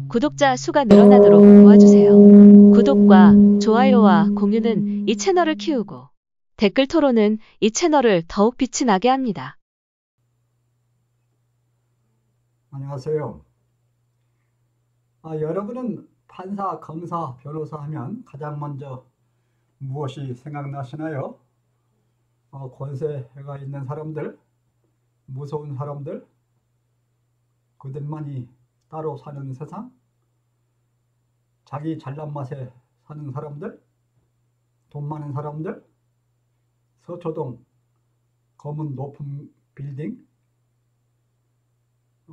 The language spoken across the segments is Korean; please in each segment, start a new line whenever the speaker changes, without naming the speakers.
구독자 수가 늘어나도록 도와주세요. 구독과 좋아요와 공유는 이 채널을 키우고 댓글 토론은 이 채널을 더욱 빛이 나게 합니다.
안녕하세요. 여러분은 판사, 검사, 변호사 하면 가장 먼저 무엇이 생각나시나요? 권세가 있는 사람들, 무서운 사람들, 그들만이 따로 사는 세상, 자기 잘난 맛에 사는 사람들, 돈 많은 사람들, 서초동 검은 높은 빌딩,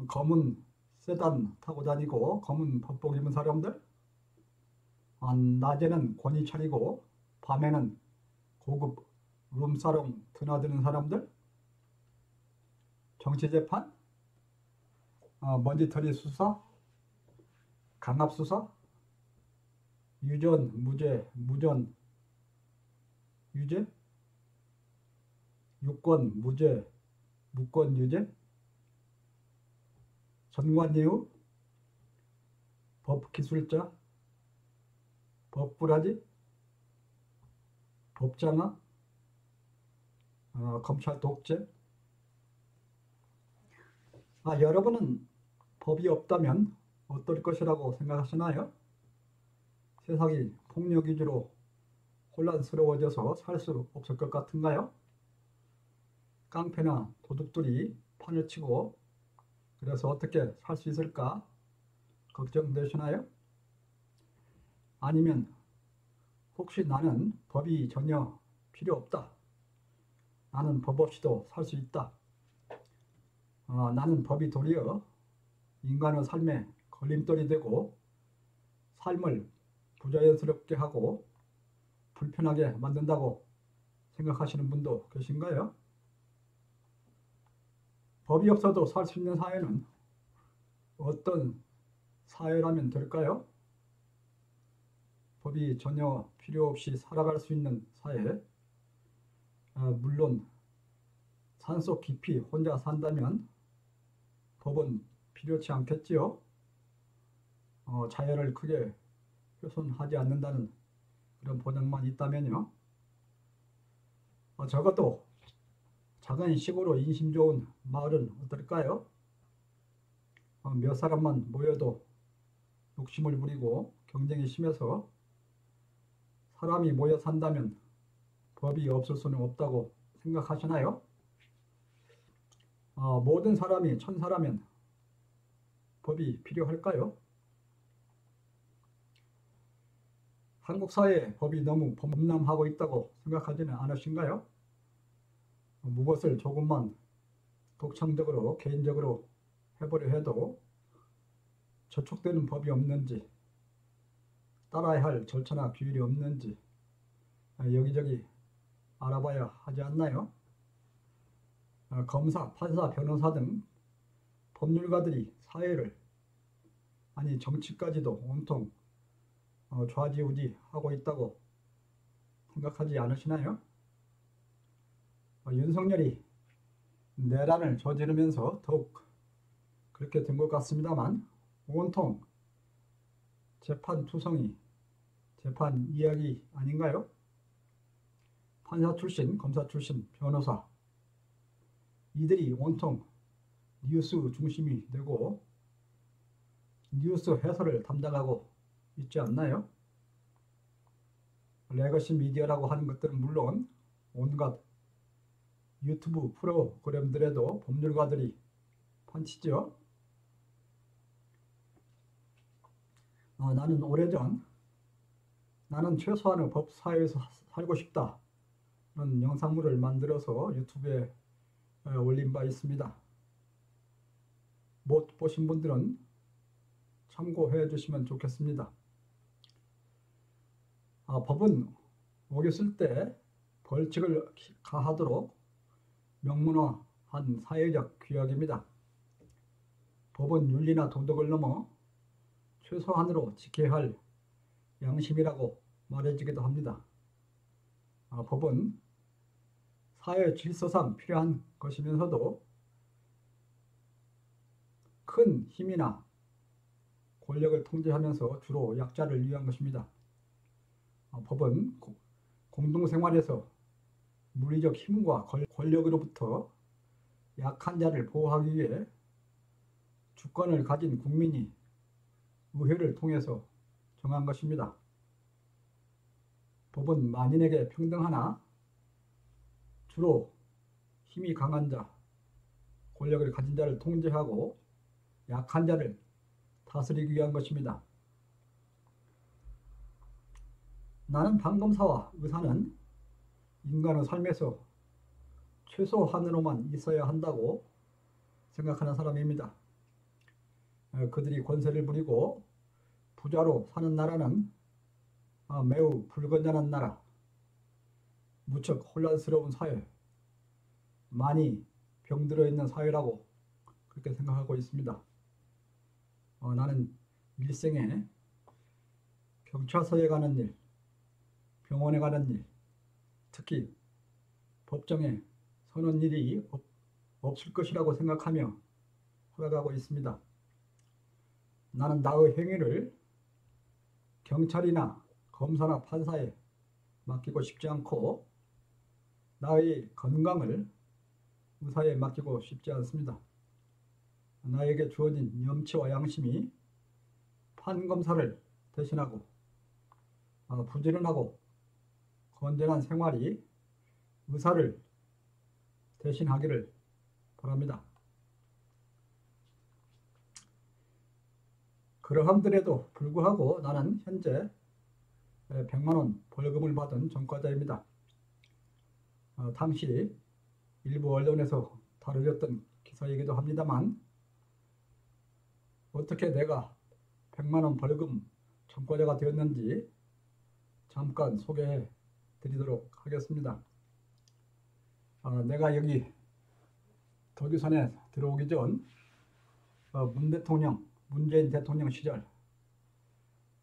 검은 세단 타고 다니고 검은 법복 입은 사람들, 낮에는 권위 차리고 밤에는 고급 룸사롱 드나드는 사람들, 정치재판, 먼지털이 수사, 강압수사, 유전, 무죄, 무전, 유죄, 유권, 무죄, 무권, 유죄, 전관예우, 법기술자, 법꾸라지, 법장악, 검찰 독재. 여러분은 법이 없다면 어떨 것이라고 생각하시나요? 세상이 폭력 위주로 혼란스러워져서 살 수 없을 것 같은가요? 깡패나 도둑들이 판을 치고 그래서 어떻게 살 수 있을까 걱정되시나요? 아니면 혹시 나는 법이 전혀 필요 없다. 나는 법 없이도 살 수 있다. 나는 법이 도리어 인간의 삶에 걸림돌이 되고 삶을 부자연스럽게 하고 불편하게 만든다고 생각하시는 분도 계신가요? 법이 없어도 살 수 있는 사회는 어떤 사회라면 될까요? 법이 전혀 필요 없이 살아갈 수 있는 사회, 물론 산속 깊이 혼자 산다면 법은 필요치 않겠지요. 자연을 크게 훼손하지 않는다는 그런 보장만 있다면요. 적어도 작은 시골로 인심 좋은 마을은 어떨까요? 몇 사람만 모여도 욕심을 부리고 경쟁이 심해서 사람이 모여 산다면 법이 없을 수는 없다고 생각하시나요? 모든 사람이 천사라면 법이 필요할까요? 한국 사회에 법이 너무 범람하고 있다고 생각하지는 않으신가요? 무엇을 조금만 독창적으로 개인적으로 해보려 해도 저촉되는 법이 없는지, 따라야 할 절차나 규율이 없는지 여기저기 알아봐야 하지 않나요? 검사, 판사, 변호사 등 법률가들이 사회를, 아니 정치까지도 온통 좌지우지하고 있다고 생각하지 않으시나요? 윤석열이 내란을 저지르면서 더욱 그렇게 된 것 같습니다만 온통 재판투성이, 재판 이야기 아닌가요? 판사 출신, 검사 출신, 변호사 이들이 온통 뉴스 중심이 되고 뉴스 해설을 담당하고 있지 않나요? 레거시 미디어라고 하는 것들은 물론 온갖 유튜브 프로그램들에도 법률가들이 판치죠. 나는 오래전 나는 최소한의 법사회에서 살고 싶다 그런 영상물을 만들어서 유튜브에 올린 바 있습니다. 못 보신 분들은 참고해 주시면 좋겠습니다. 법은 어겼을 때 벌칙을 가하도록 명문화한 사회적 규약입니다. 법은 윤리나 도덕을 넘어 최소한으로 지켜야 할 양심이라고 말해지기도 합니다. 법은 사회 질서상 필요한 것이면서도 큰 힘이나 권력을 통제하면서 주로 약자를 위한 것입니다. 법은 공동생활에서 물리적 힘과 권력으로부터 약한 자를 보호하기 위해 주권을 가진 국민이 의회를 통해서 정한 것입니다. 법은 만인에게 평등하나 주로 힘이 강한 자, 권력을 가진 자를 통제하고 약한 자를 다스리기 위한 것입니다. 나는 판검사와 의사는 인간의 삶에서 최소한으로만 있어야 한다고 생각하는 사람입니다. 그들이 권세를 부리고 부자로 사는 나라는 매우 불건전한 나라, 무척 혼란스러운 사회, 많이 병들어 있는 사회라고 그렇게 생각하고 있습니다. 나는 일생에 경찰서에 가는 일, 병원에 가는 일, 특히 법정에 서는 일이 없을 것이라고 생각하며 살아가고 있습니다. 나는 나의 행위를 경찰이나 검사나 판사에 맡기고 싶지 않고 나의 건강을 의사에 맡기고 싶지 않습니다. 나에게 주어진 염치와 양심이 판검사를 대신하고 부지런하고 건전한 생활이 의사를 대신하기를 바랍니다. 그러함들에도 불구하고 나는 현재 100만 원 벌금을 받은 전과자입니다. 당시 일부 언론에서 다루었던 기사이기도 합니다만 어떻게 내가 100만 원 벌금 전과자가 되었는지 잠깐 소개해 드리도록 하겠습니다. 내가 여기 도교산에 들어오기 전 문재인 대통령 시절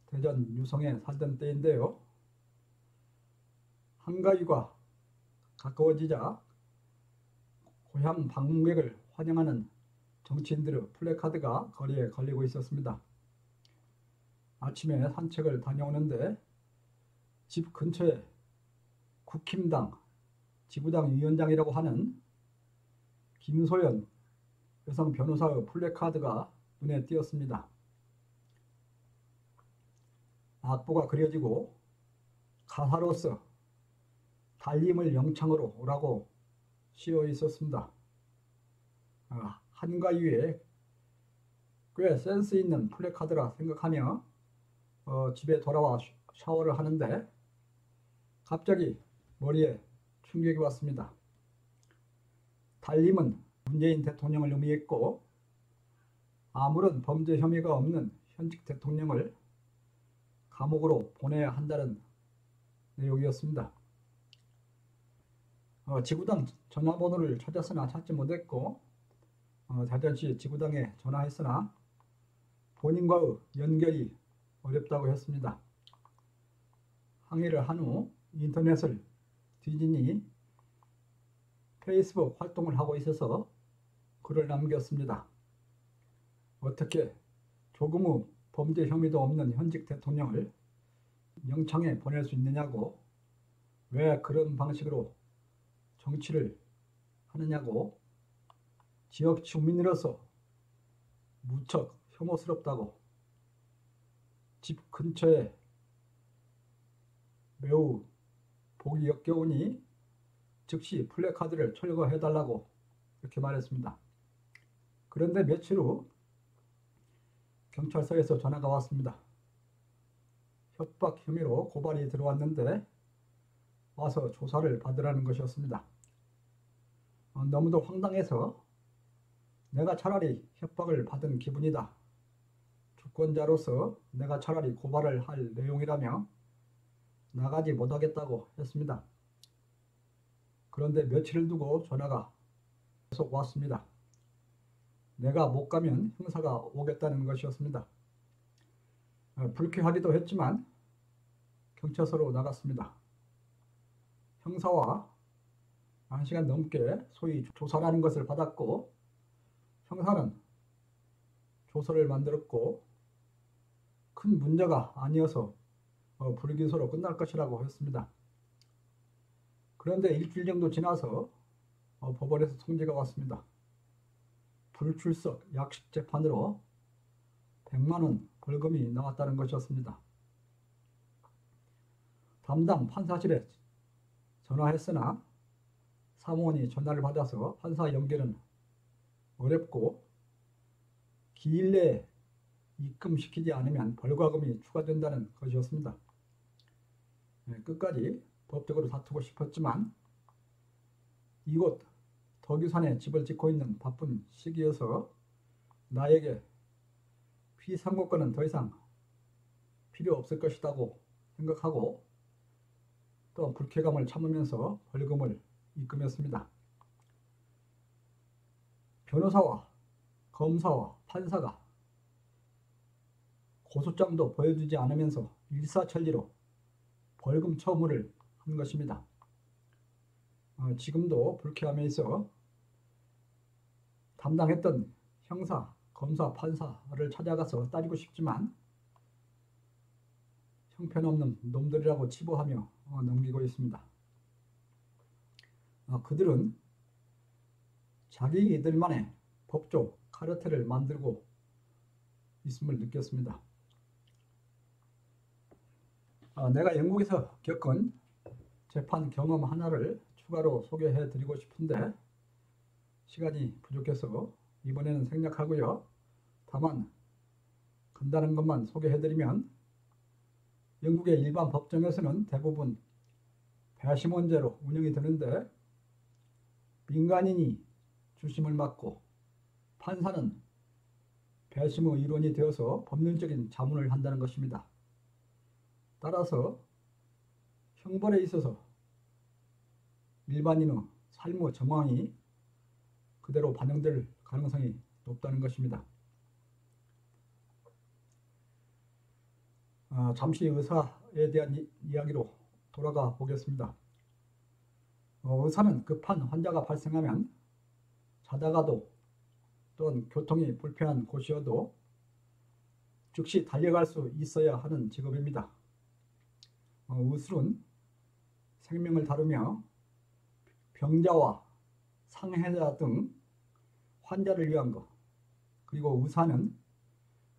대전 유성에 살던 때인데요. 한가위가 가까워지자 고향 방문객을 환영하는 정치인들의 플래카드가 거리에 걸리고 있었습니다. 아침에 산책을 다녀오는데 집 근처에 국힘당 지구당 위원장이라고 하는 김소연 여성 변호사의 플래카드가 눈에 띄었습니다. 악보가 그려지고 가사로서 달림을 영창으로 오라고 씌어 있었습니다. 한가위에 꽤 센스 있는 플래카드라 생각하며 집에 돌아와 샤워를 하는데 갑자기 머리에 충격이 왔습니다. 달림은 문재인 대통령을 의미했고 아무런 범죄 혐의가 없는 현직 대통령을 감옥으로 보내야 한다는 내용이었습니다. 지구당 전화번호를 찾았으나 찾지 못했고 대전시 지구당에 전화했으나 본인과의 연결이 어렵다고 했습니다. 항의를 한 후 인터넷을 뒤지니 페이스북 활동을 하고 있어서 글을 남겼습니다. 어떻게 조금의 범죄 혐의도 없는 현직 대통령을 영창에 보낼 수 있느냐고, 왜 그런 방식으로 정치를 하느냐고, 지역 주민으로서 무척 혐오스럽다고, 집 근처에 매우 보기 역겨우니 즉시 플래카드를 철거해달라고 이렇게 말했습니다. 그런데 며칠 후 경찰서에서 전화가 왔습니다. 협박 혐의로 고발이 들어왔는데 와서 조사를 받으라는 것이었습니다. 너무도 황당해서 내가 차라리 협박을 받은 기분이다. 주권자로서 내가 차라리 고발을 할 내용이라며 나가지 못하겠다고 했습니다. 그런데 며칠을 두고 전화가 계속 왔습니다. 내가 못 가면 형사가 오겠다는 것이었습니다. 불쾌하기도 했지만 경찰서로 나갔습니다. 형사와 1시간 넘게 소위 조사라는 것을 받았고, 형사는 조서를 만들었고 큰 문제가 아니어서 불기소로 끝날 것이라고 했습니다. 그런데 일주일 정도 지나서 법원에서 통지가 왔습니다. 불출석 약식 재판으로 100만 원 벌금이 나왔다는 것이었습니다. 담당 판사실에 전화했으나 사무원이 전화를 받아서 판사 연결은 어렵고 기일 내에 입금시키지 않으면 벌과금이 추가된다는 것이었습니다. 끝까지 법적으로 다투고 싶었지만 이곳 덕유산에 집을 짓고 있는 바쁜 시기여서 나에게 피상고권은 더 이상 필요 없을 것이라고 생각하고 또 불쾌감을 참으면서 벌금을 입금했습니다. 변호사와 검사와 판사가 고소장도 보여주지 않으면서 일사천리로 벌금 처분을 한 것입니다. 지금도 불쾌함에 있어 담당했던 형사, 검사, 판사를 찾아가서 따지고 싶지만 형편없는 놈들이라고 치부하며 넘기고 있습니다. 그들은 자기들만의 법조 카르텔을 만들고 있음을 느꼈습니다. 내가 영국에서 겪은 재판 경험 하나를 추가로 소개해 드리고 싶은데 시간이 부족해서 이번에는 생략하고요. 다만 간단한 것만 소개해 드리면 영국의 일반 법정에서는 대부분 배심원제로 운영이 되는데 민간인이 주심을 맡고 판사는 배심의 일원이 되어서 법률적인 자문을 한다는 것입니다. 따라서 형벌에 있어서 일반인의 삶의 정황이 그대로 반영될 가능성이 높다는 것입니다. 잠시 의사에 대한 이야기로 돌아가 보겠습니다. 의사는 급한 환자가 발생하면 자다가도 또는 교통이 불편한 곳이어도 즉시 달려갈 수 있어야 하는 직업입니다. 의술은 생명을 다루며 병자와 상해자 등 환자를 위한 것, 그리고 의사는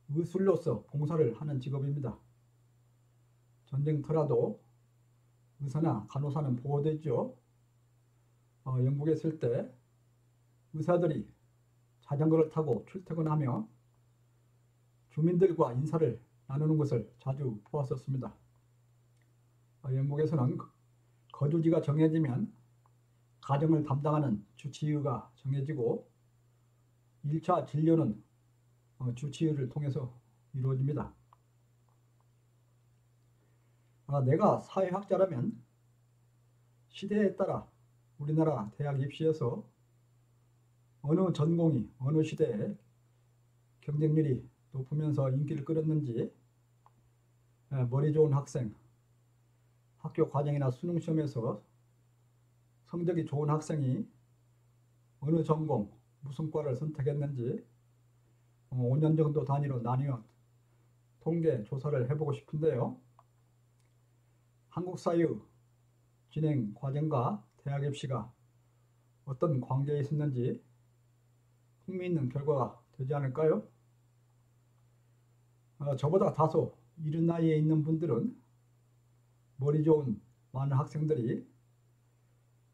의술로서 봉사를 하는 직업입니다. 전쟁터라도 의사나 간호사는 보호되죠. 영국에 있을 때 의사들이 자전거를 타고 출퇴근하며 주민들과 인사를 나누는 것을 자주 보았었습니다. 영국에서는 거주지가 정해지면 가정을 담당하는 주치의가 정해지고 1차 진료는 주치의를 통해서 이루어집니다. 내가 사회학자라면 시대에 따라 우리나라 대학 입시에서 어느 전공이 어느 시대에 경쟁률이 높으면서 인기를 끌었는지, 머리 좋은 학생, 학교 과정이나 수능 시험에서 성적이 좋은 학생이 어느 전공, 무슨 과를 선택했는지 5년 정도 단위로 나뉘어 통계 조사를 해보고 싶은데요. 한국 사회의 진행 과정과 대학 입시가 어떤 관계에 있었는지 흥미있는 결과가 되지 않을까요? 저보다 다소 이른 나이에 있는 분들은 머리 좋은 많은 학생들이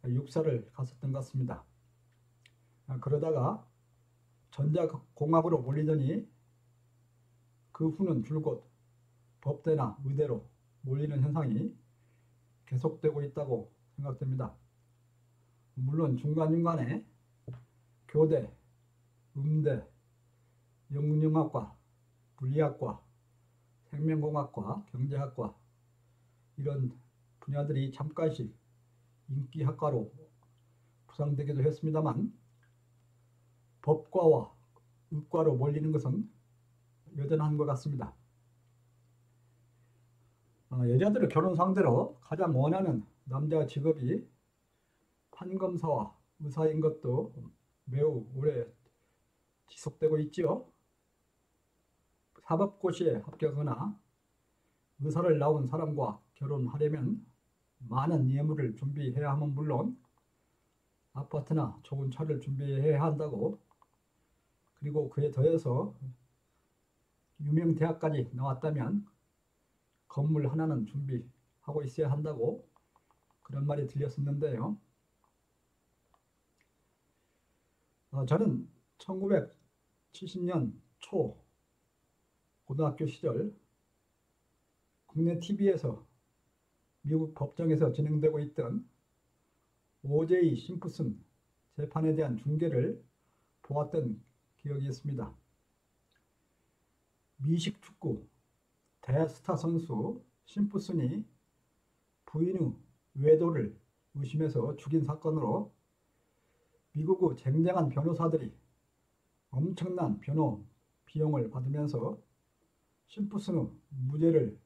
육사를 갔었던 것 같습니다. 그러다가 전자공학으로 몰리더니 그 후는 줄곧 법대나 의대로 몰리는 현상이 계속되고 있다고 생각됩니다. 물론 중간중간에 교대, 음대, 영문영학과, 물리학과, 생명공학과, 경제학과 이런 분야들이 잠깐씩 인기학과로 부상되기도 했습니다만 법과와 의과로 몰리는 것은 여전한 것 같습니다. 여자들의 결혼 상대로 가장 원하는 남자 직업이 판검사와 의사인 것도 매우 오래 지속되고 있지요. 사법고시에 합격하거나 의사를 나온 사람과 결혼하려면 많은 예물을 준비해야 하면 물론 아파트나 좋은 차를 준비해야 한다고, 그리고 그에 더해서 유명 대학까지 나왔다면 건물 하나는 준비하고 있어야 한다고 그런 말이 들렸었는데요. 저는 1970년 초 고등학교 시절 국내 TV에서 미국 법정에서 진행되고 있던 O.J. 심프슨 재판에 대한 중계를 보았던 기억이 있습니다. 미식 축구 대스타 선수 심프슨이 부인의 외도를 의심해서 죽인 사건으로 미국의 쟁쟁한 변호사들이 엄청난 변호 비용을 받으면서 심프슨의 무죄를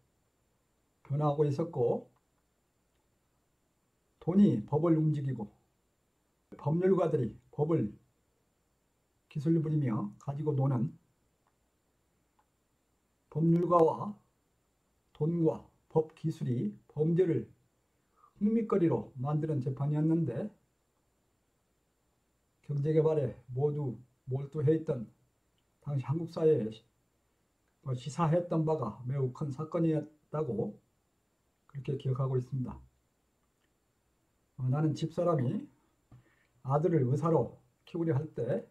변호하고 있었고, 돈이 법을 움직이고 법률가들이 법을 기술 부리며 가지고 노는 법률가와 돈과 법 기술이 범죄를 흥미거리로 만드는 재판이었는데, 경제개발에 모두 몰두해 있던 당시 한국 사회에 시사했던 바가 매우 큰 사건이었다고 그렇게 기억하고 있습니다. 나는 집사람이 아들을 의사로 키우려 할 때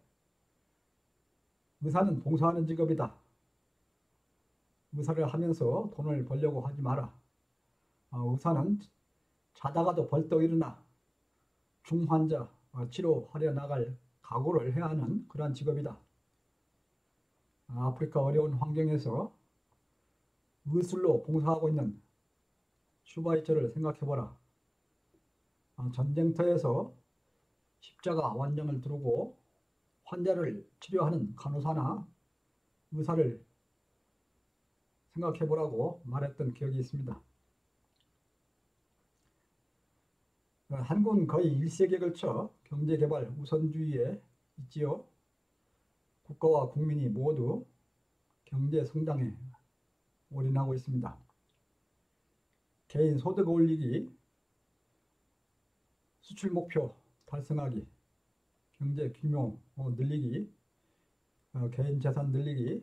의사는 봉사하는 직업이다. 의사를 하면서 돈을 벌려고 하지 마라. 의사는 자다가도 벌떡 일어나 중환자 치료하려 나갈 각오를 해야 하는 그러한 직업이다. 아프리카 어려운 환경에서 의술로 봉사하고 있는 슈바이처를 생각해보라. 전쟁터에서 십자가 완장을 두르고 환자를 치료하는 간호사나 의사를 생각해보라고 말했던 기억이 있습니다. 한국은 거의 1세기에 걸쳐 경제개발 우선주의에 있지요. 국가와 국민이 모두 경제 성장에 올인하고 있습니다. 개인 소득 올리기, 수출 목표 달성하기, 경제 규모 늘리기, 개인 재산 늘리기,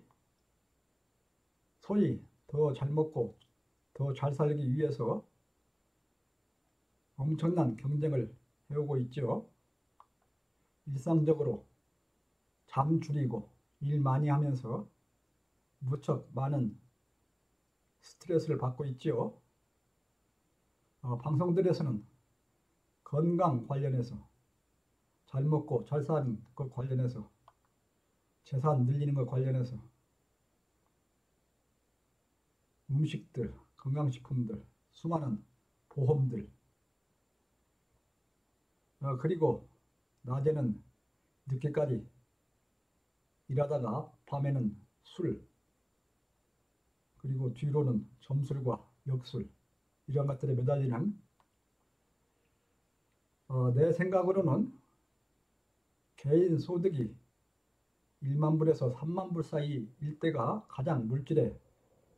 소위 더 잘 먹고 더 잘 살기 위해서 엄청난 경쟁을 해오고 있죠. 일상적으로 잠 줄이고 일 많이 하면서 무척 많은 스트레스를 받고 있죠. 방송들에서는 건강 관련해서, 잘 먹고 잘 사는 것 관련해서, 재산 늘리는 것 관련해서 음식들, 건강식품들, 수많은 보험들, 그리고 낮에는 늦게까지 일하다가 밤에는 술, 그리고 뒤로는 점술과 역술, 이런 것들에 매달리는, 내 생각으로는 개인 소득이 1만 불에서 3만 불 사이일 때가 가장 물질에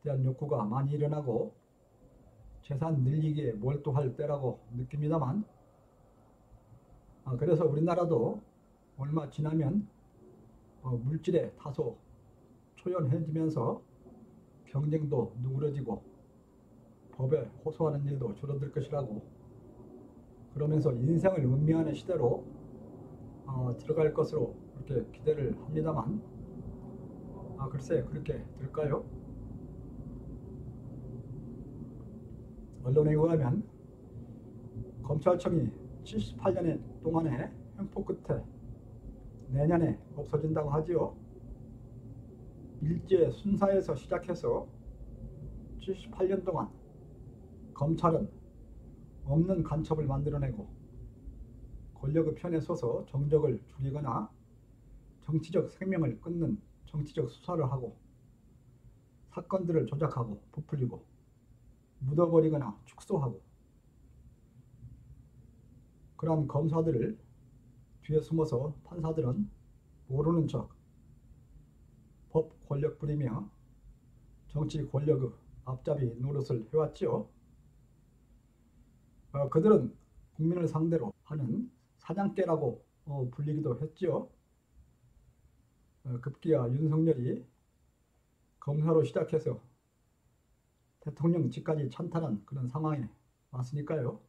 대한 욕구가 많이 일어나고 재산 늘리기에 몰두할 때라고 느낍니다만, 그래서 우리나라도 얼마 지나면 물질에 다소 초연해지면서 경쟁도 누그러지고 법에 호소하는 일도 줄어들 것이라고, 그러면서 인생을 음미하는 시대로 들어갈 것으로 그렇게 기대를 합니다만, 글쎄 그렇게 될까요? 언론에 의하면 검찰청이 78년 동안의 횡포 끝에 내년에 없어진다고 하지요. 일제 순사에서 시작해서 78년 동안 검찰은 없는 간첩을 만들어내고 권력의 편에 서서 정적을 죽이거나 정치적 생명을 끊는 정치적 수사를 하고 사건들을 조작하고 부풀리고 묻어버리거나 축소하고, 그러한 검사들을 뒤에 숨어서 판사들은 모르는 척 법 권력 부리며 정치 권력의 앞잡이 노릇을 해왔지요. 그들은 국민을 상대로 하는 사냥개라고 불리기도 했지요. 급기야 윤석열이 검사로 시작해서 대통령 직까지 찬탈한 그런 상황에 왔으니까요.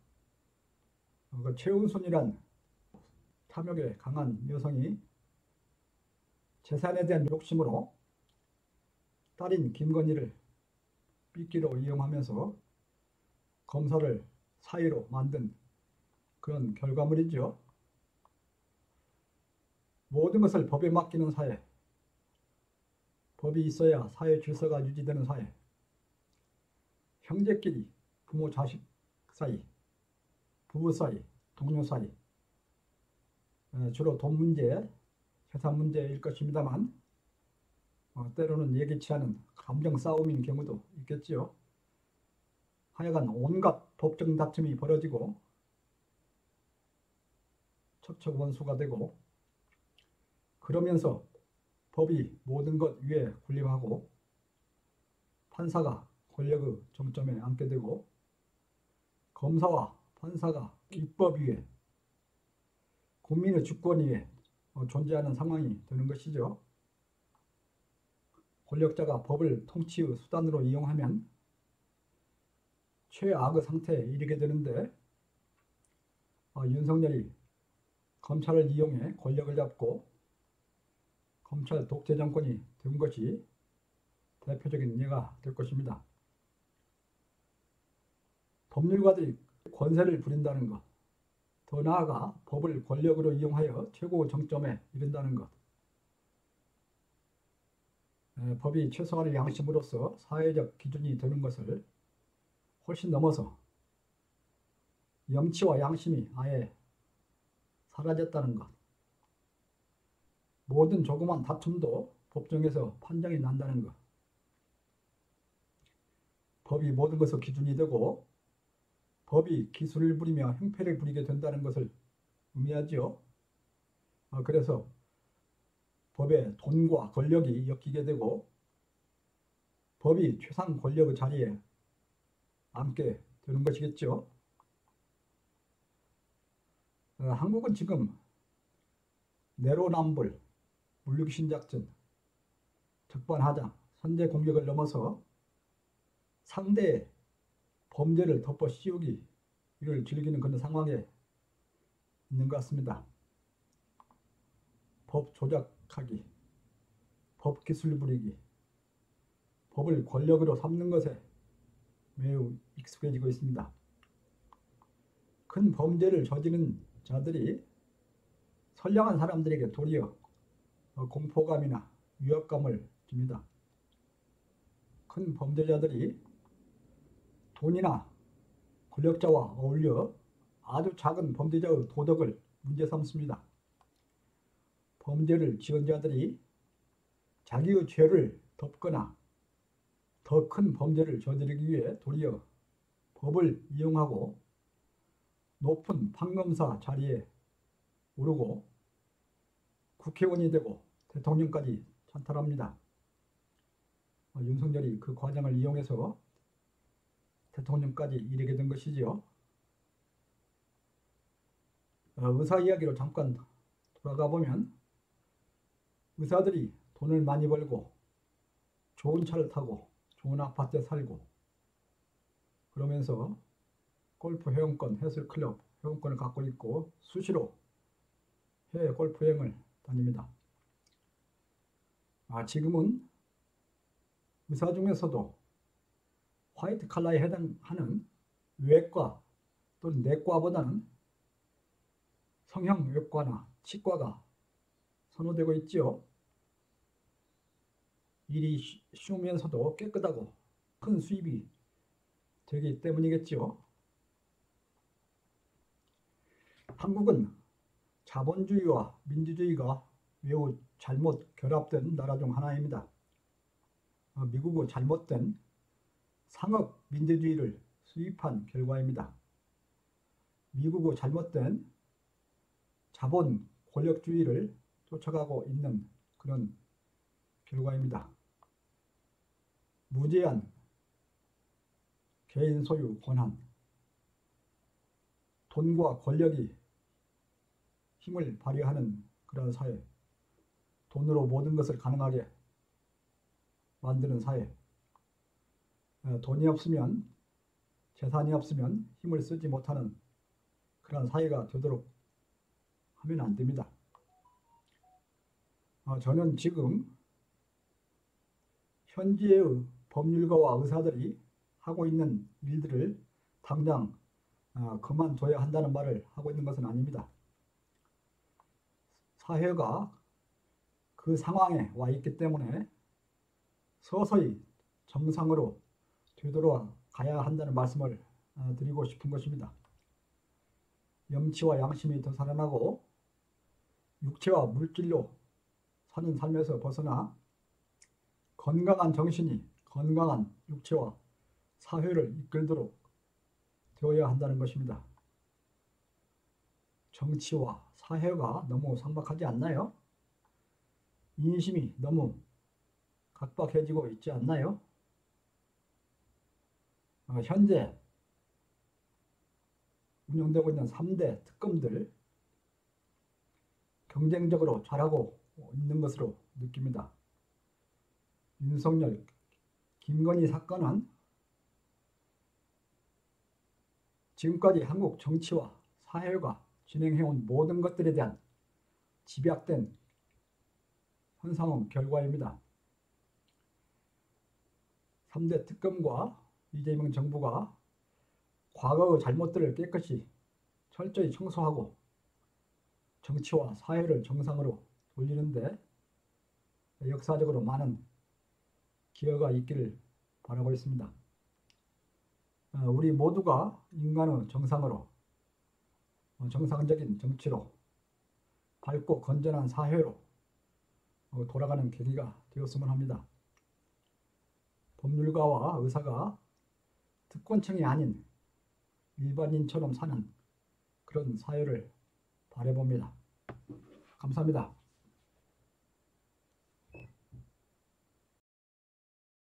그 최은순이란 탐욕에 강한 여성이 재산에 대한 욕심으로 딸인 김건희를 삐끼로 이용하면서 검사를 사이로 만든 그런 결과물이죠. 모든 것을 법에 맡기는 사회, 법이 있어야 사회 질서가 유지되는 사회, 형제끼리, 부모 자식 사이, 부부 사이, 동료 사이, 주로 돈 문제, 재산 문제일 것입니다만 때로는 예기치 않은 감정 싸움인 경우도 있겠지요. 하여간 온갖 법정 다툼이 벌어지고 척척원수가 되고, 그러면서 법이 모든 것 위에 군림하고 판사가 권력의 정점에 앉게 되고 검사와 판사가 입법 위에, 국민의 주권 위에 존재하는 상황이 되는 것이죠. 권력자가 법을 통치의 수단으로 이용하면 최악의 상태에 이르게 되는데, 윤석열이 검찰을 이용해 권력을 잡고 검찰 독재 정권이 된 것이 대표적인 예가 될 것입니다. 법률가들이 권세를 부린다는 것, 더 나아가 법을 권력으로 이용하여 최고 정점에 이른다는 것, 법이 최소한의 양심으로서 사회적 기준이 되는 것을 훨씬 넘어서 염치와 양심이 아예 사라졌다는 것, 모든 조그만 다툼도 법정에서 판정이 난다는 것, 법이 모든 것의 기준이 되고 법이 기술을 부리며 행패를 부리게 된다는 것을 의미하지요. 그래서 법에 돈과 권력이 엮이게 되고 법이 최상 권력의 자리에 앉게 되는 것이겠죠. 한국은 지금 내로남불, 물육신작전, 적반하장, 선제 공격을 넘어서 상대의 범죄를 덮어 씌우기, 이를 즐기는 그런 상황에 있는 것 같습니다. 법 조작하기, 법 기술 부리기, 법을 권력으로 삼는 것에 매우 익숙해지고 있습니다. 큰 범죄를 저지른 자들이 선량한 사람들에게 도리어 공포감이나 위협감을 줍니다. 큰 범죄자들이 돈이나 권력자와 어울려 아주 작은 범죄자의 도덕을 문제 삼습니다. 범죄를 지은 자들이 자기의 죄를 덮거나 더 큰 범죄를 저지르기 위해 도리어 법을 이용하고 높은 판검사 자리에 오르고 국회의원이 되고 대통령까지 찬탈합니다. 윤석열이 그 과정을 이용해서 대통령까지 이르게 된 것이지요. 의사 이야기로 잠깐 돌아가 보면, 의사들이 돈을 많이 벌고 좋은 차를 타고 좋은 아파트에 살고 그러면서 골프 회원권, 헬스클럽 회원권을 갖고 있고 수시로 해외 골프 여행을 다닙니다. 지금은 의사 중에서도 화이트 칼라에 해당하는 외과 또는 내과보다는 성형외과나 치과가 선호되고 있지요. 일이 쉬우면서도 깨끗하고 큰 수입이 되기 때문이겠지요. 한국은 자본주의와 민주주의가 매우 잘못 결합된 나라 중 하나입니다. 미국의 잘못된 상업 민주주의를 수입한 결과입니다. 미국의 잘못된 자본 권력주의를 쫓아가고 있는 그런 결과입니다. 무제한 개인 소유 권한, 돈과 권력이 힘을 발휘하는 그런 사회, 돈으로 모든 것을 가능하게 만드는 사회, 돈이 없으면, 재산이 없으면 힘을 쓰지 못하는 그런 사회가 되도록 하면 안 됩니다. 저는 지금 현지의 법률가와 의사들이 하고 있는 일들을 당장 그만둬야 한다는 말을 하고 있는 것은 아닙니다. 사회가 그 상황에 와 있기 때문에 서서히 정상으로 되돌아가야 한다는 말씀을 드리고 싶은 것입니다. 염치와 양심이 더 살아나고 육체와 물질로 사는 삶에서 벗어나 건강한 정신이 건강한 육체와 사회를 이끌도록 되어야 한다는 것입니다. 정치와 사회가 너무 상박하지 않나요? 인심이 너무 각박해지고 있지 않나요? 현재 운영되고 있는 3대 특검들 경쟁적으로 잘하고 있는 것으로 느낍니다. 윤석열, 김건희 사건은 지금까지 한국 정치와 사회가 진행해온 모든 것들에 대한 집약된 현상의 결과입니다. 3대 특검과 이재명 정부가 과거의 잘못들을 깨끗이 철저히 청소하고 정치와 사회를 정상으로 돌리는데 역사적으로 많은 기여가 있기를 바라고 있습니다. 우리 모두가 인간의 정상으로 정상적인 정치로 밝고 건전한 사회로 돌아가는 계기가 되었으면 합니다. 법률가와 의사가 특권층이 아닌 일반인처럼 사는 그런 사회를 바라봅니다. 감사합니다.